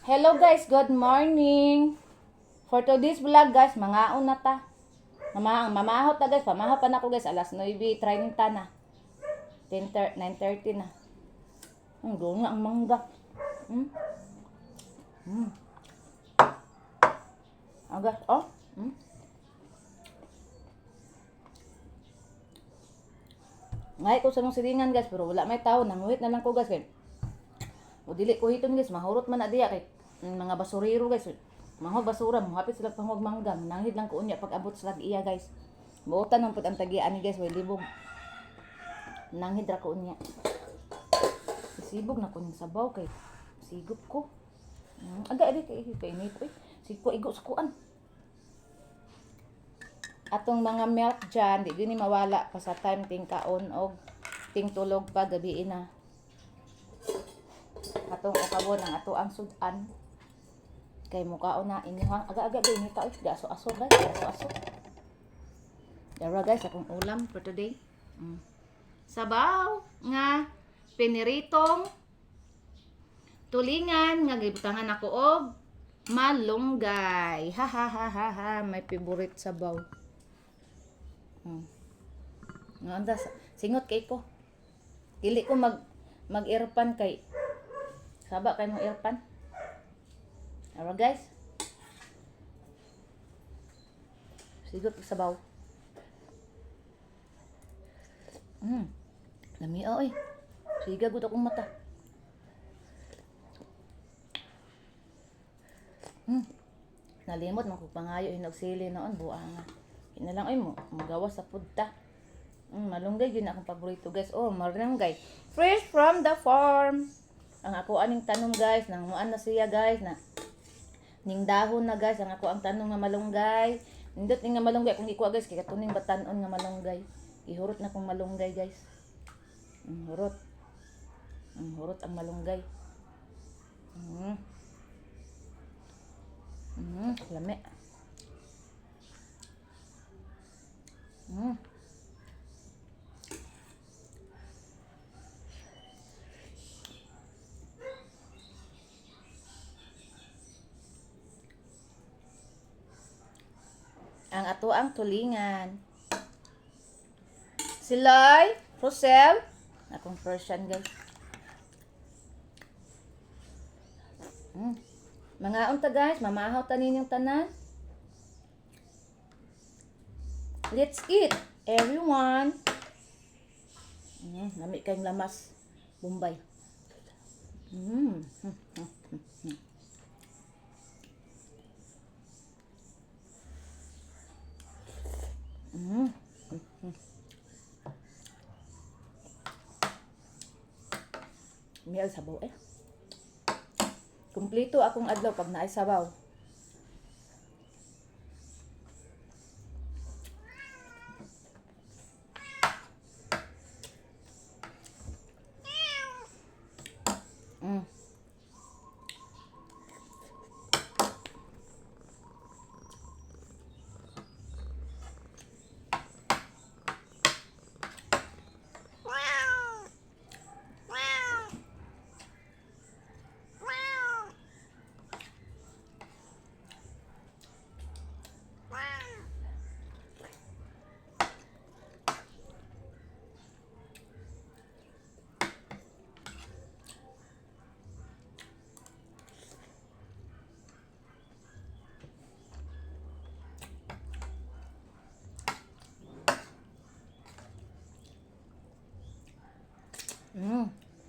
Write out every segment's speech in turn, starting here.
Hello guys, good morning. For today's vlog guys, mangaon na ta. Mamahot ta guys, pamahot pa na ko guys, alas 9:30 na. 9:30 na. Doon nga ang mangga. Aga, oh. Ngay ko sa mong silingan guys, pero wala may tao, nanguhit na lang ko guys. O dili ko hiton guys, mahurot man na diya kay mga basurero guys. Mga basura, muhapit sila pang mangga. Nanghid lang ko unya pag abot sila iya guys. Buotan man pud ang tagian ni guys, way libog. Nanghid ra ko unya. Sibog na ko ning sabaw kay sigop ko. Aga adi kay init oy. Sigko igo sa kuan. Atong mga milk dyan, di gini mawala pa sa time ting kaon og ting tulog pa gabi na. Atong ukabon ang ato ang sudan. Kay mukaon na inyong aga-aga gini ta oy, aso-aso guys, aso-aso. Dara guys, akong ulam for today. Sabaw nga piniritong tulingan nga gibutangan ako og malunggay. Ha ha ha ha ha, may favorite sabaw. Nga anda singot kay ko. Dili ko mag-irpan kay saba kay mo irpan. Ara guys. Sigot sa sabaw. Lami oy. Siga gud akong mata. Nalimot man ko pangayo hinog sili noon buanga. Ina lang ay mo magawas sa pudta. Malunggay yun akong paborito guys. Oh, malunggay. Fresh from the farm. Ang ako aning tanom guys, nang muan na siya guys na ning dahon na guys, ang ako ang tanom nga malunggay. Nindot ning nga malunggay kung ikuha guys, kay katuning batanon nga malunggay. Ihurot na kong malunggay guys. Hurot. Hurot ang malunggay. Lami. Ang ato ang tulingan. Silay, Rosel, akong Persian guys. Mga unta guys, mamahaw tanin yung tanan. Let's eat, everyone. Lami kayong lamas, Bombay. May sabaw eh. Kumpleto akong adlaw pag naay sabaw.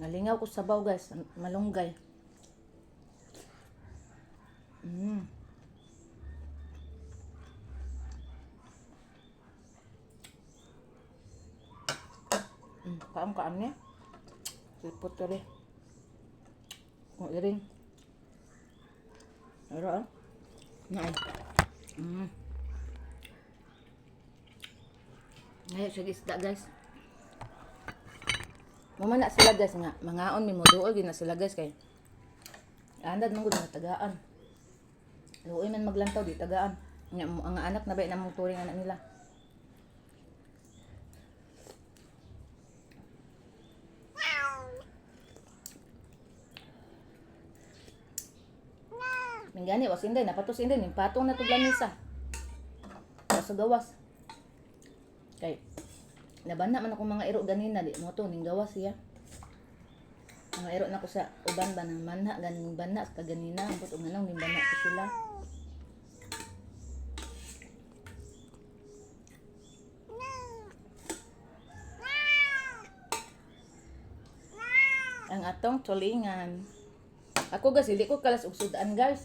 Nalingaw ko sabaw guys, malunggay. Kaam niya. Sipot to rin. Kung iring. Ano? Naay. Ngayon siya isda guys. Mamana sila guys nga, mangaon mi mo duol gina sila guys kay andad man gud nga tagaan. Luoy man maglantaw di tagaan. Ang anak na bay na mong turing anak nila. Minggani, was inday, napatos inday, ning patong na to lamisa. Sa gawas. Kay, nabana man ako mga iro ganina, di mo to, ning gawas siya. Mga iro na ko sa uban ba ng manha, ganing bana, sa ganina, ang putong nanang, ning bana ko sila. Ang atong tulingan. Ako guys, hindi ko kalas og sudan guys.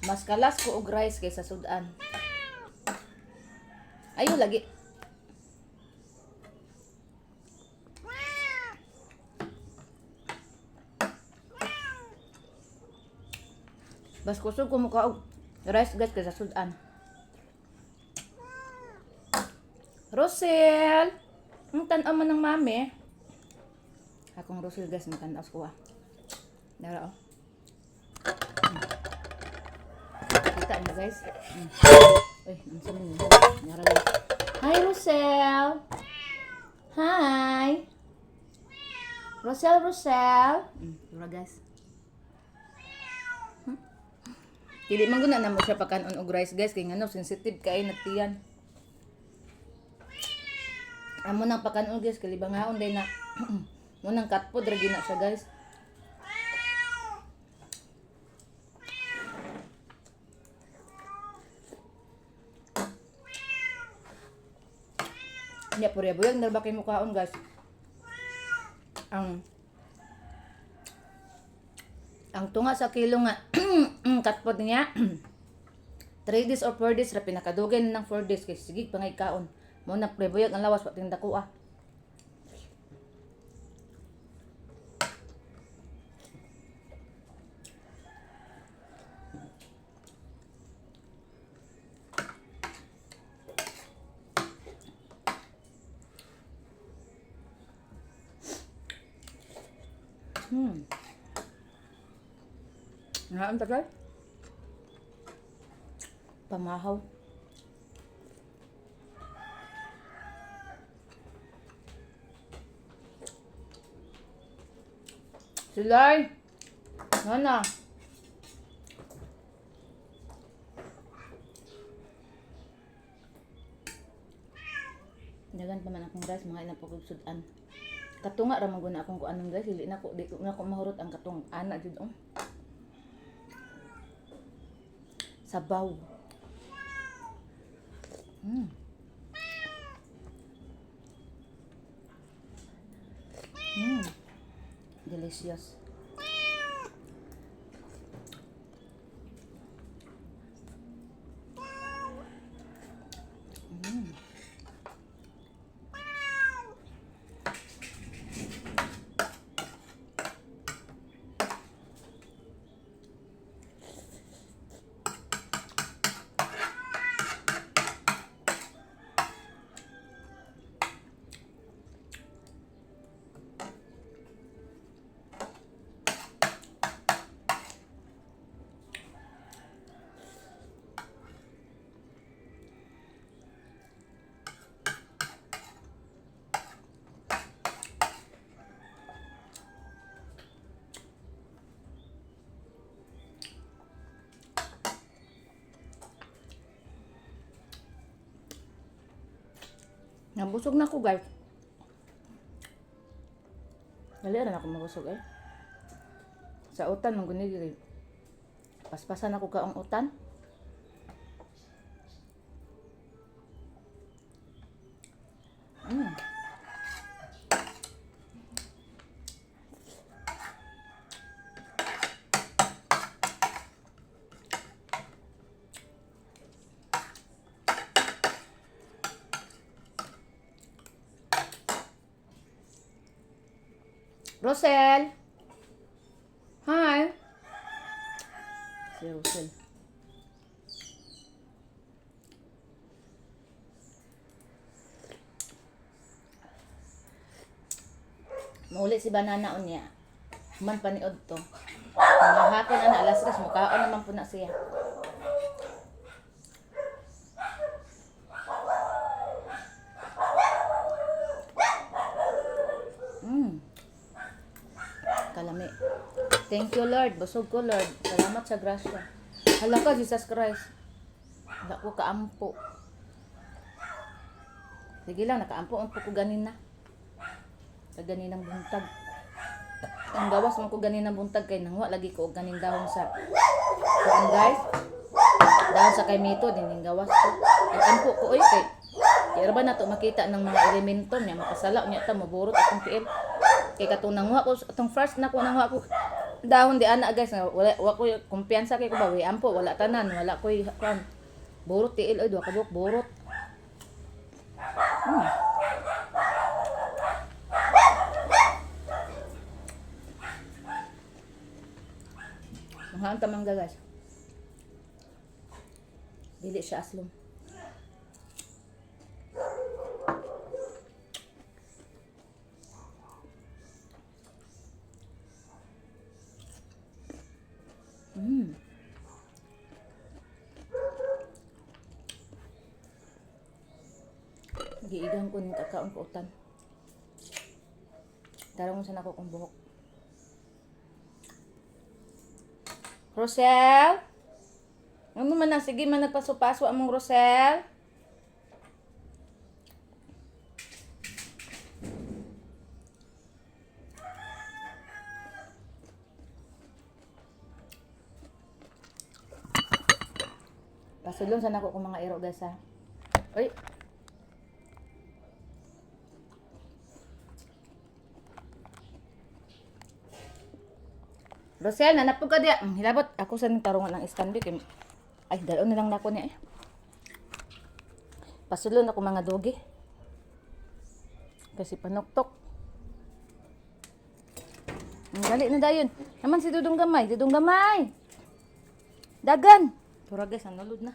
Mas kalas ko og rice kaysa sudan. Ayo lagi. Bas kusog ko mukha og rice guys kaysa sudan. Rosel! Ang tan-aw man ng mami. Akong Rosel guys, magkanaos ko Dara Kita niyo guys. Uy, ang samin niyo. Dara guys. Hi Rosel! Hi! Rosel! Dara guys. Dili man guna na mo siya pakanon og rice guys, kay ngano sensitive kay nagtiyan. Amo nang pakanon guys, kay libangaon day na. Munang cat food ra gina siya guys. Nya purya-buyag narbakay mo kaon guys. Ang tunga sa kilo nga cat food niya 3 days or 4 days ra pinakadugay ng 4 days kay sige pangay kaon. Mo na purya-buyag ang lawas pating dako Naan tagay? Pamahaw. Silay! Nana! Dagan pa man akong rice, mga inapagugsudan. Katunga ra maguna akong kuanong guys, dili na ko mahurot ang katung ana jud sabaw. Delicious. Nabusog na ako guys. Dali na ako mabusog Sa utan mong gunigiri. Paspasan ako kaong utan. Rosel! Hi! Si Rosel. Mauli si banana niya. Man pa ni odto. Mahapon na alas 3, mukhaon naman po na siya. Kalami. Thank you, Lord. Busog ko, Lord. Salamat sa grasya. Hala ka, Jesus Christ. Wala ko kaampo. Sige lang, nakaampo-ampo ko ganin na. Sa ganinang buntag. Ang gawas man ko ganinang buntag kay nangwa lagi ko og ganing dahon sa kuan guys. Dahon sa kay mito din gawas ko. Nag-ampo ko oy kay kaya ba na to makita ng mga elemento niya makasala niya ta maburot akong tiil. Kay katong nangwa ko atong first na ko nangwa ko dahon di ana guys wala ko kumpiyansa kay ko ba ampo wala tanan wala ko kuan burot tiil oy duha ka buok burot. Mahal tamang gagas. Dili siya aslom. Giigang ko ng kakaon ko utan. Darong sa nako kong buhok. Rosel? Ano man na? Sige man nagpaso-paso among Rosel. Pasulong sa nako kong mga iro guys ha. Uy. Rosel, nanapog ka diya. Hilabot, ako sa tarungan ng Stanley. Ay, dalaw nilang nako niya eh. Pasulon ako mga dogi. Kasi panuktok. Dali na dayon. Naman si Dudong Gamay. Dudong Gamay. Dagan. Tura guys, nalulod na.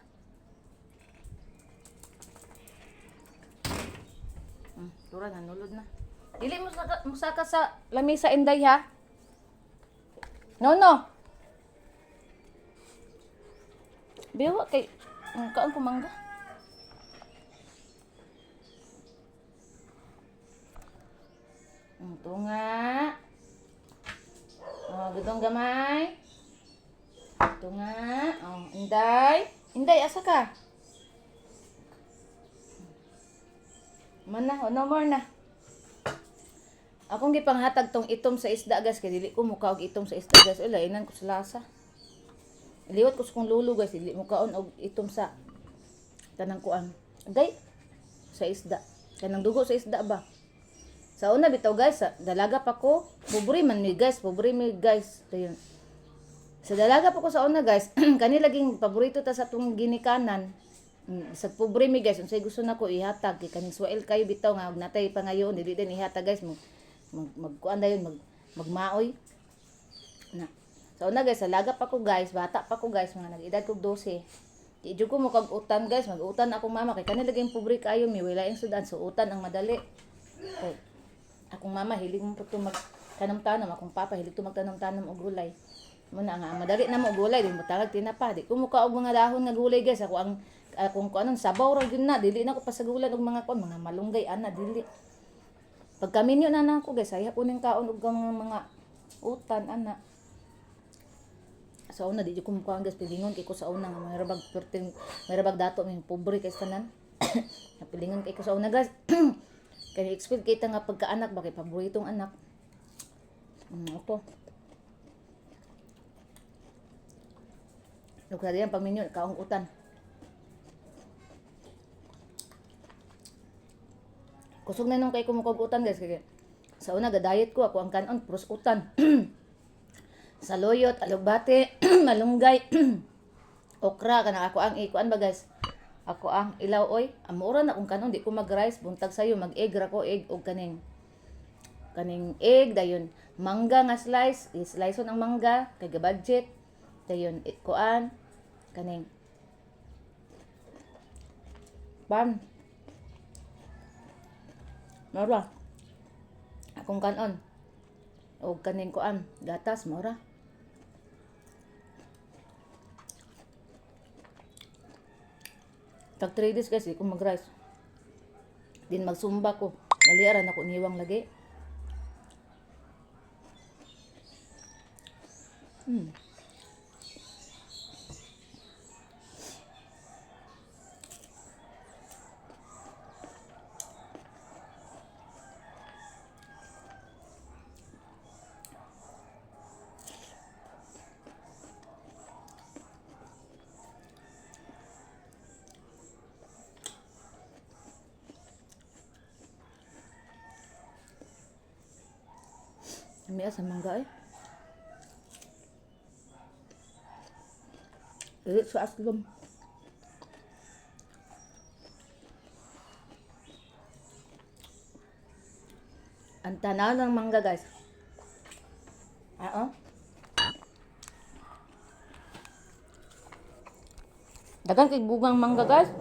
Tura, nalulod na. Dili mo saka sa lamisa inday ha. No. Biwa kay kaon ko mangga. Ito nga. Oh, Dudong Gamay. Ito nga. Oh, Inday. Inday, asa ka? Mana, no more na. Akong gipanghatag tong itom sa isda guys kay dili ko muka og itom sa isda guys. Lainan ko sa lasa. Iliwat ko sa kong lulo guys, dili mo kaon og itom sa tanang kuan. Agay sa isda. Kanang dugo sa isda ba? Sa una bitaw guys, sa dalaga pa ko, pobre man mi guys, Dayon. Sa dalaga pa ko sa una guys, kani laging paborito ta sa tong ginikanan. Sa pobre mi guys, unsay gusto nako ihatag kay kaning suel kayo bitaw nga og natay pangayon dili din ihatag guys magkuan dayon magmaoy na. So una guys, sa laga pa ko guys, bata pa ko guys, mga nag-edad ko 12. Di jud ko mo kag utan guys, mag-utan akong mama kay kanila laging pobre kayo mi wala ing sudan so utan ang madali. Okay. Akong mama hilig mo to magtanam-tanam, akong papa hilig to magtanam-tanam og gulay. Muna nga madali na mo gulay din mutagag tinapa. Di ko muka og mga dahon nga gulay guys, akong kuanon sabaw ra gyud na, dili na ko pasagulan og mga mga malunggay ana dili. Pagkaminyo na nako guys, ay kuning kaon og mga utan ana. Sa una di ko mukuha guys, pilingon kay ko sa una nga may rabag dato may pobre kay tanan. Napilingon kay ko sa una guys. Kay expect kita nga pagkaanak ba kay paboritong anak. Ito. Lugsa diyan paminyo kaong utan. Kusog na nung kay kumukog utan guys kay sa una ga-diet ko ako ang kanon pros utan. Saluyot, alugbate, malunggay, okra kana ako ang ikuan ba guys. Ako ang ilaw oy, amura na kung kanon di ko mag-rice buntag sayo mag-egg ra ko egg og kaning egg dayon mangga nga slice on ang mangga kay ga-budget dayon kuan kaning pan mura akong kanon og kaning kuan gatas mura. Tag 3 days guys, kung mag-rice. Din magsumba ko. Naliaran ako niwang lagi. May sa mangga eh. Dili sa aslom. Ang tanaw ng mangga guys. Oo. Dagan kay bugang mangga guys.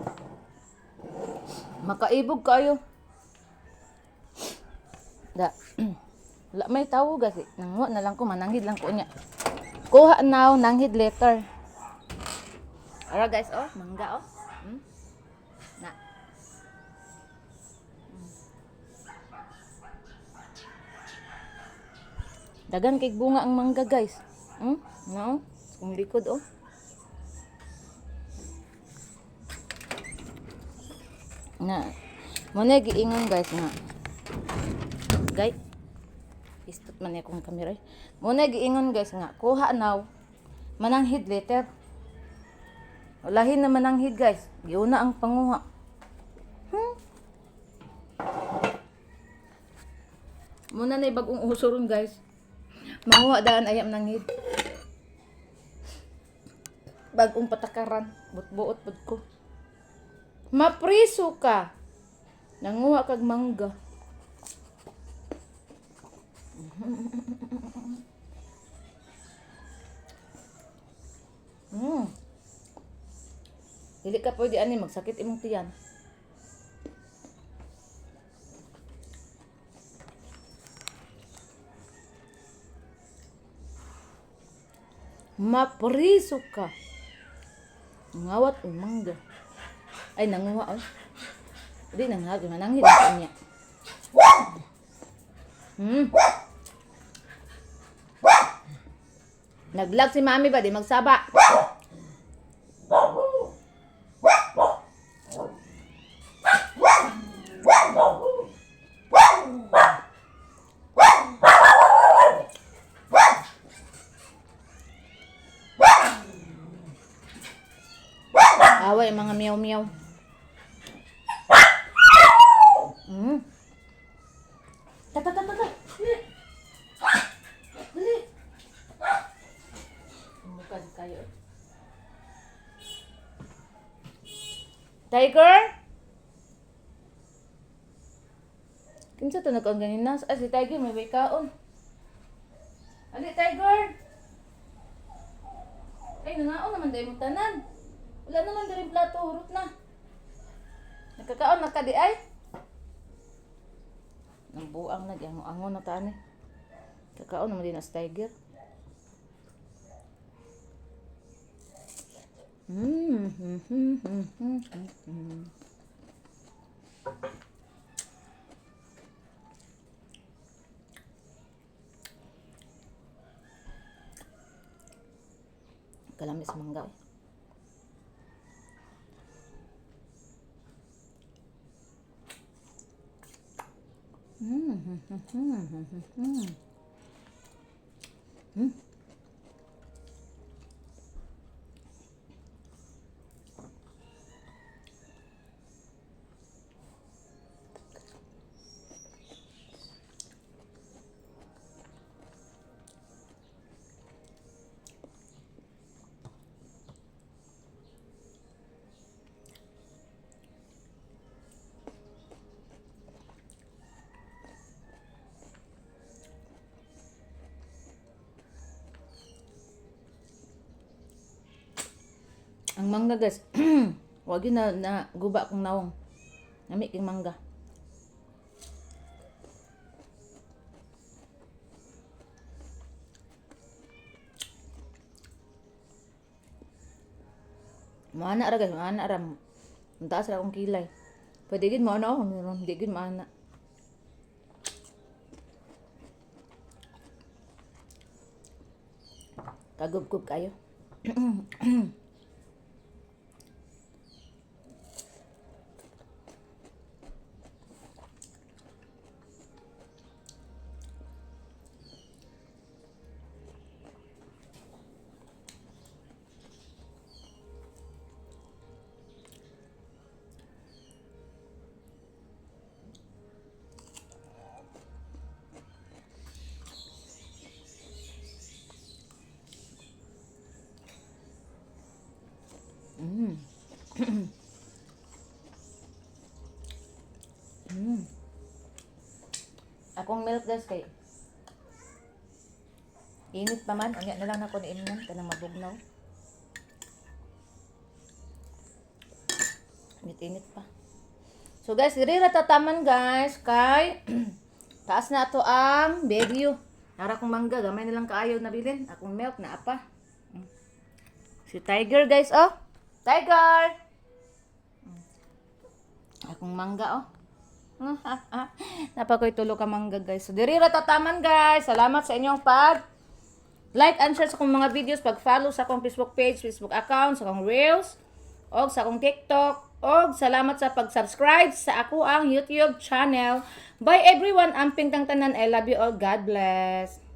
Makaibog kayo. Da. Wala may tawo guys. Nanguha na lang ko, mananghid lang ko niya. Kuha now, nanghid later. Ara guys, oh, mangga oh. Na. Dagan kay bunga ang mangga guys. No? Kung likod oh. Na. Muna giingon guys nga. Guys. Istot man akong kamera. Muna giingon guys nga, kuha now. Mananghid later. Walahin na mananghid guys. Giuna ang panguha. Muna na bagong usuron guys. Manguha daan ayam nanghid. Bagong patakaran. Buot-buot pud ko. Mapriso ka. Nanguha kag mangga. Dili ka pwede ani magsakit imong tiyan. Mapriso ka. Ngawat ang mangga. Ay nanguha oh. Di nanghag mananghid sa niya. Naglag si mami ba di magsaba. Away mga meow-meow. Tata. Dali. Bukan kayo. Tiger? Kinsa to nakaon ganina? Si Tiger may kaon. Ali Tiger. Ay nangaon naman dai mo tanan. Wala naman diri plato hurot na. Nakakaon na ka di ay. Nang buang na diyan angon na tani. Kakaon naman din as Tiger. Kalamis mangga. Ang mangga guys, wag yun na guba kong nawong. Nami king mangga. Maana ra guys, maana ra. Taas ra akong kilay. Pwede gid maana ako, hindi gid maana. Kagub-gub kayo. Akong milk guys kay init pa man. Anya na lang ako ni inom kanang mabugnaw. Init pa. So guys, diri ra tataman guys kay taas na ato ang video. Nara kong mangga, gamay na lang kaayo na bilin. Akong milk na apa. Si Tiger guys, oh. Tiger. Akong mangga, oh. Napakoy tulo ka mangga guys. So diri ra tataman guys. Salamat sa inyong like and share sa akong mga videos, pag-follow sa akong Facebook page, Facebook account, sa akong Reels, o sa akong TikTok, o salamat sa pag-subscribe sa ako ang YouTube channel. Bye everyone, amping tang tanan, I love you all, God bless.